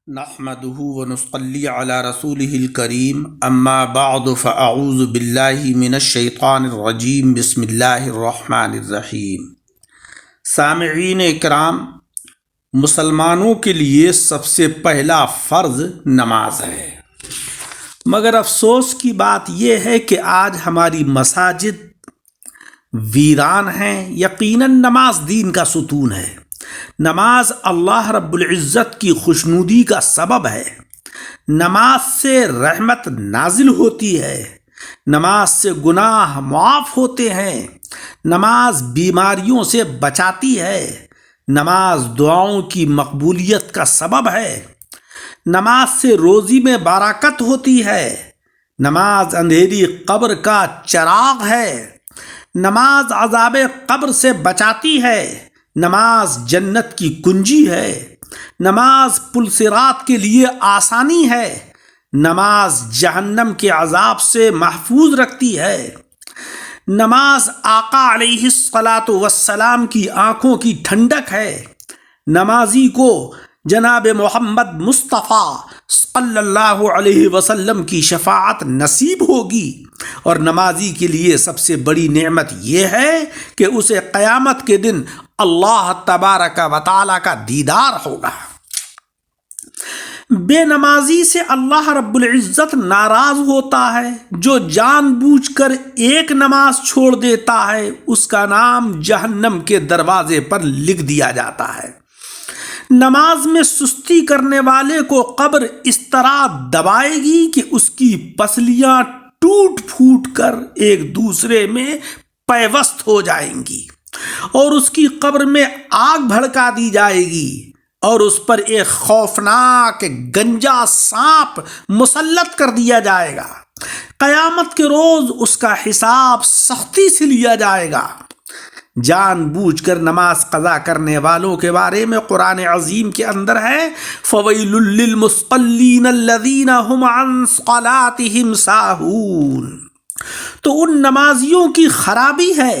نحمده ونصلي على رسوله الكريم اما بعد فاعوذ بالله من الشیطان الرجیم بسم اللہ الرحمن الرحیم۔ سامعین اکرام، مسلمانوں کے لیے سب سے پہلا فرض نماز ہے، مگر افسوس کی بات یہ ہے کہ آج ہماری مساجد ویران ہیں۔ یقیناً نماز دین کا ستون ہے، نماز اللہ رب العزت کی خوشنودی کا سبب ہے، نماز سے رحمت نازل ہوتی ہے، نماز سے گناہ معاف ہوتے ہیں، نماز بیماریوں سے بچاتی ہے، نماز دعاؤں کی مقبولیت کا سبب ہے، نماز سے روزی میں برکت ہوتی ہے، نماز اندھیری قبر کا چراغ ہے، نماز عذاب قبر سے بچاتی ہے، نماز جنت کی کنجی ہے، نماز پل صراط کے لیے آسانی ہے، نماز جہنم کے عذاب سے محفوظ رکھتی ہے، نماز آقا علیہ الصلاۃ والسلام کی آنکھوں کی ٹھنڈک ہے، نمازی کو جناب محمد مصطفیٰ صلی اللہ علیہ وسلم کی شفاعت نصیب ہوگی، اور نمازی کے لیے سب سے بڑی نعمت یہ ہے کہ اسے قیامت کے دن اللہ تبارک و تعالی کا دیدار ہوگا۔ بے نمازی سے اللہ رب العزت ناراض ہوتا ہے، جو جان بوجھ کر ایک نماز چھوڑ دیتا ہے اس کا نام جہنم کے دروازے پر لکھ دیا جاتا ہے۔ نماز میں سستی کرنے والے کو قبر اس طرح دبائے گی کہ اس کی پسلیاں ٹوٹ پھوٹ کر ایک دوسرے میں پیوست ہو جائیں گی، اور اس کی قبر میں آگ بھڑکا دی جائے گی، اور اس پر ایک خوفناک گنجا سانپ مسلط کر دیا جائے گا۔ قیامت کے روز اس کا حساب سختی سے لیا جائے گا۔ جان بوجھ کر نماز قضا کرنے والوں کے بارے میں قرآن عظیم کے اندر ہے فَوَيْلٌ لِّلْمُصَلِّينَ الَّذِينَ هُمْ عَن صَلَاتِهِمْ سَاهُونَ۔ تو ان نمازیوں کی خرابی ہے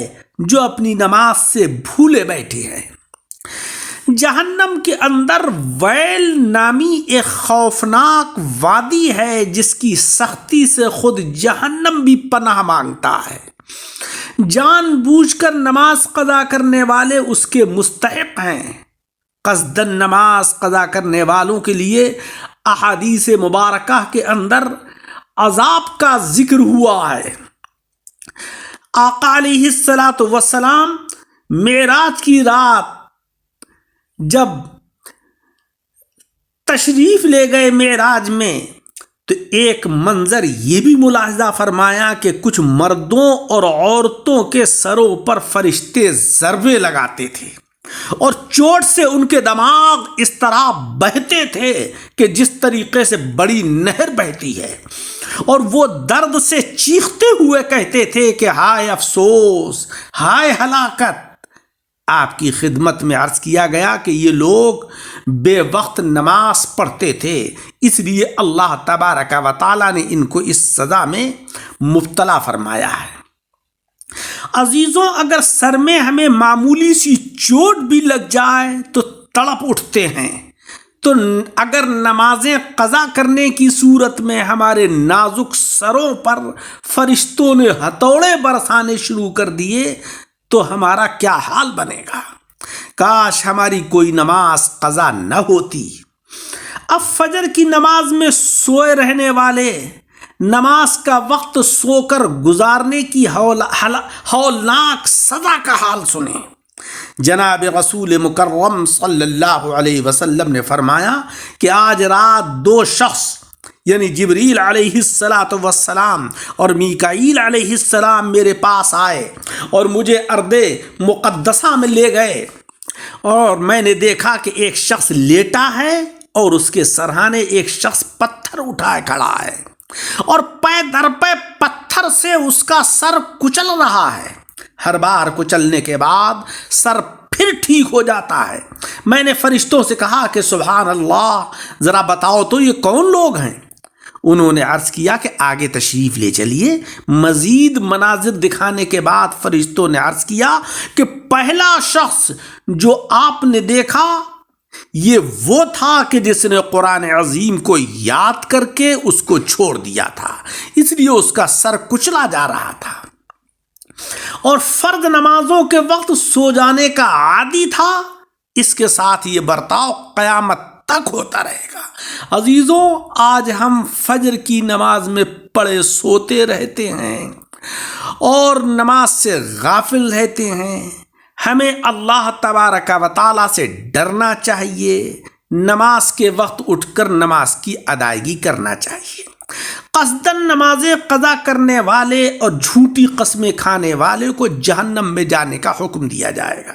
جو اپنی نماز سے بھولے بیٹھے ہیں۔ جہنم کے اندر ویل نامی ایک خوفناک وادی ہے جس کی سختی سے خود جہنم بھی پناہ مانگتا ہے۔ جان بوجھ کر نماز قضا کرنے والے اس کے مستحق ہیں۔ قصدن نماز قضا کرنے والوں کے لیے احادیث مبارکہ کے اندر عذاب کا ذکر ہوا ہے۔ آقا علیہ الصلاۃ والسلام معراج کی رات جب تشریف لے گئے معراج میں، تو ایک منظر یہ بھی ملاحظہ فرمایا کہ کچھ مردوں اور عورتوں کے سروں پر فرشتے ضربے لگاتے تھے، اور چوٹ سے ان کے دماغ اس طرح بہتے تھے کہ جس طریقے سے بڑی نہر بہتی ہے، اور وہ درد سے چیختے ہوئے کہتے تھے کہ ہائے افسوس، ہائے ہلاکت۔ آپ کی خدمت میں عرض کیا گیا کہ یہ لوگ بے وقت نماز پڑھتے تھے، اس لیے اللہ تبارک و تعالیٰ نے ان کو اس سزا میں مبتلا فرمایا ہے۔ عزیزوں، اگر سر میں ہمیں معمولی سی چوٹ بھی لگ جائے تو تڑپ اٹھتے ہیں، تو اگر نمازیں قضا کرنے کی صورت میں ہمارے نازک سروں پر فرشتوں نے ہتھوڑے برسانے شروع کر دیے تو ہمارا کیا حال بنے گا؟ کاش ہماری کوئی نماز قضا نہ ہوتی۔ اب فجر کی نماز میں سوئے رہنے والے نماز کا وقت سو کر گزارنے کی ہولناک سزا کا حال سنیں۔ جناب رسول مکرم صلی اللہ علیہ وسلم نے فرمایا کہ آج رات دو شخص یعنی جبریل علیہ الصلاۃ والسلام اور میکائیل علیہ السلام میرے پاس آئے اور مجھے ارض مقدسہ میں لے گئے، اور میں نے دیکھا کہ ایک شخص لیٹا ہے اور اس کے سرہانے ایک شخص پتھر اٹھائے کھڑا ہے، اور پے در پے پتھر سے اس کا سر کچل رہا ہے۔ ہر بار کچلنے کے بعد سر پھر ٹھیک ہو جاتا ہے۔ میں نے فرشتوں سے کہا کہ سبحان اللہ، ذرا بتاؤ تو یہ کون لوگ ہیں؟ انہوں نے عرض کیا کہ آگے تشریف لے چلیے۔ مزید مناظر دکھانے کے بعد فرشتوں نے عرض کیا کہ پہلا شخص جو آپ نے دیکھا یہ وہ تھا کہ جس نے قرآن عظیم کو یاد کر کے اس کو چھوڑ دیا تھا، اس لیے اس کا سر کچلا جا رہا تھا، اور فرض نمازوں کے وقت سو جانے کا عادی تھا۔ اس کے ساتھ یہ برتاؤ قیامت تک ہوتا رہے گا۔ عزیزوں، آج ہم فجر کی نماز میں پڑے سوتے رہتے ہیں اور نماز سے غافل رہتے ہیں۔ ہمیں اللہ تبارک و تعالیٰ سے ڈرنا چاہیے، نماز کے وقت اٹھ کر نماز کی ادائیگی کرنا چاہیے۔ قصداً نمازیں قضا کرنے والے اور جھوٹی قسمیں کھانے والے کو جہنم میں جانے کا حکم دیا جائے گا۔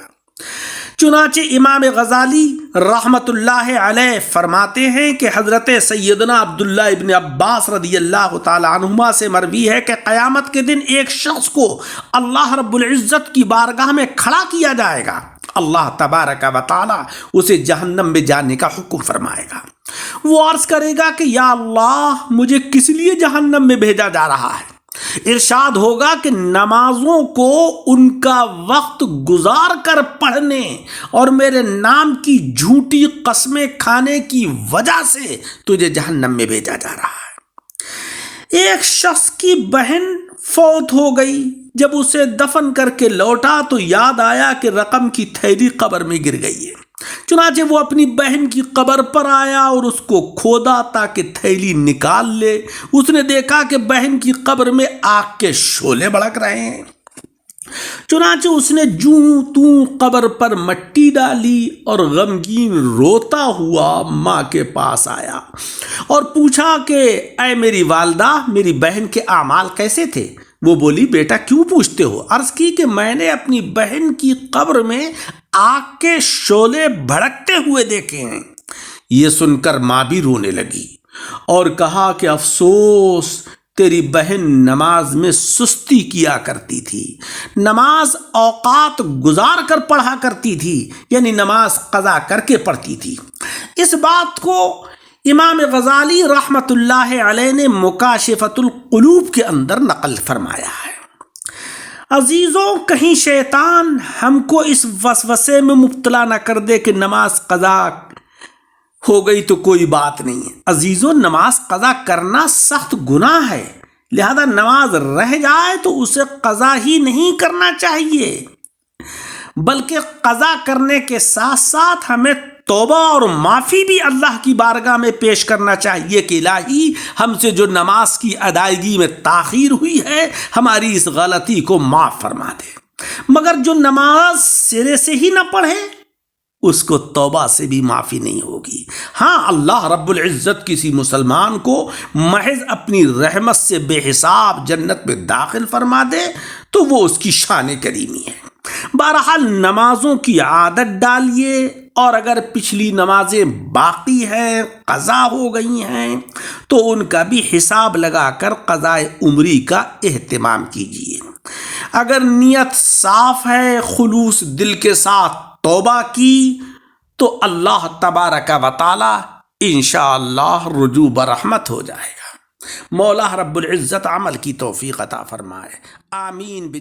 چنانچہ امام غزالی رحمت اللہ علیہ فرماتے ہیں کہ حضرت سیدنا عبداللہ ابن عباس رضی اللہ تعالی عنہما سے مروی ہے کہ قیامت کے دن ایک شخص کو اللہ رب العزت کی بارگاہ میں کھڑا کیا جائے گا۔ اللہ تبارک و تعالی اسے جہنم میں جانے کا حکم فرمائے گا۔ وہ عرض کرے گا کہ یا اللہ، مجھے کس لیے جہنم میں بھیجا جا رہا ہے؟ ارشاد ہوگا کہ نمازوں کو ان کا وقت گزار کر پڑھنے اور میرے نام کی جھوٹی قسمیں کھانے کی وجہ سے تجھے جہنم میں بھیجا جا رہا ہے۔ ایک شخص کی بہن فوت ہو گئی، جب اسے دفن کر کے لوٹا تو یاد آیا کہ رقم کی تھیلی قبر میں گر گئی ہے۔ چنانچہ وہ اپنی بہن کی قبر پر آیا اور اس کو کھودا تاکہ تھیلی نکال لے۔ اس نے دیکھا کہ بہن کی قبر میں آگ کے شعلے بھڑک رہے ہیں۔ چنانچہ اس نے جوں توں قبر پر مٹی ڈالی اور غمگین روتا ہوا ماں کے پاس آیا اور پوچھا کہ اے میری والدہ، میری بہن کے اعمال کیسے تھے؟ وہ بولی، بیٹا کیوں پوچھتے ہو؟ عرض کی کہ میں نے اپنی بہن کی قبر میں آگ کے شعلے بھڑکتے ہوئے دیکھے ہیں۔ یہ سن کر ماں بھی رونے لگی اور کہا کہ افسوس، تیری بہن نماز میں سستی کیا کرتی تھی، نماز اوقات گزار کر پڑھا کرتی تھی، یعنی نماز قضا کر کے پڑھتی تھی۔ اس بات کو امام غزالی رحمت اللہ علیہ نے مکاشفۃ القلوب کے اندر نقل فرمایا ہے۔ عزیزوں، کہیں شیطان ہم کو اس وسوسے میں مبتلا نہ کر دے کہ نماز قضا ہو گئی تو کوئی بات نہیں ہے۔ عزیزوں، نماز قضا کرنا سخت گناہ ہے، لہذا نماز رہ جائے تو اسے قضا ہی نہیں کرنا چاہیے، بلکہ قضا کرنے کے ساتھ ساتھ ہمیں توبہ اور معافی بھی اللہ کی بارگاہ میں پیش کرنا چاہیے کہ الہی، ہم سے جو نماز کی ادائیگی میں تاخیر ہوئی ہے، ہماری اس غلطی کو معاف فرما دے۔ مگر جو نماز سرے سے ہی نہ پڑھے، اس کو توبہ سے بھی معافی نہیں ہوگی۔ ہاں، اللہ رب العزت کسی مسلمان کو محض اپنی رحمت سے بے حساب جنت میں داخل فرما دے تو وہ اس کی شان کریمی ہے۔ بہرحال نمازوں کی عادت ڈالیے، اور اگر پچھلی نمازیں باقی ہیں، قضا ہو گئی ہیں، تو ان کا بھی حساب لگا کر قضاء عمری کا اہتمام کیجیے۔ اگر نیت صاف ہے، خلوص دل کے ساتھ توبہ کی، تو اللہ تبارک و تعالی انشاءاللہ رجوع برحمت ہو جائے گا۔ مولا رب العزت عمل کی توفیق عطا فرمائے، آمین۔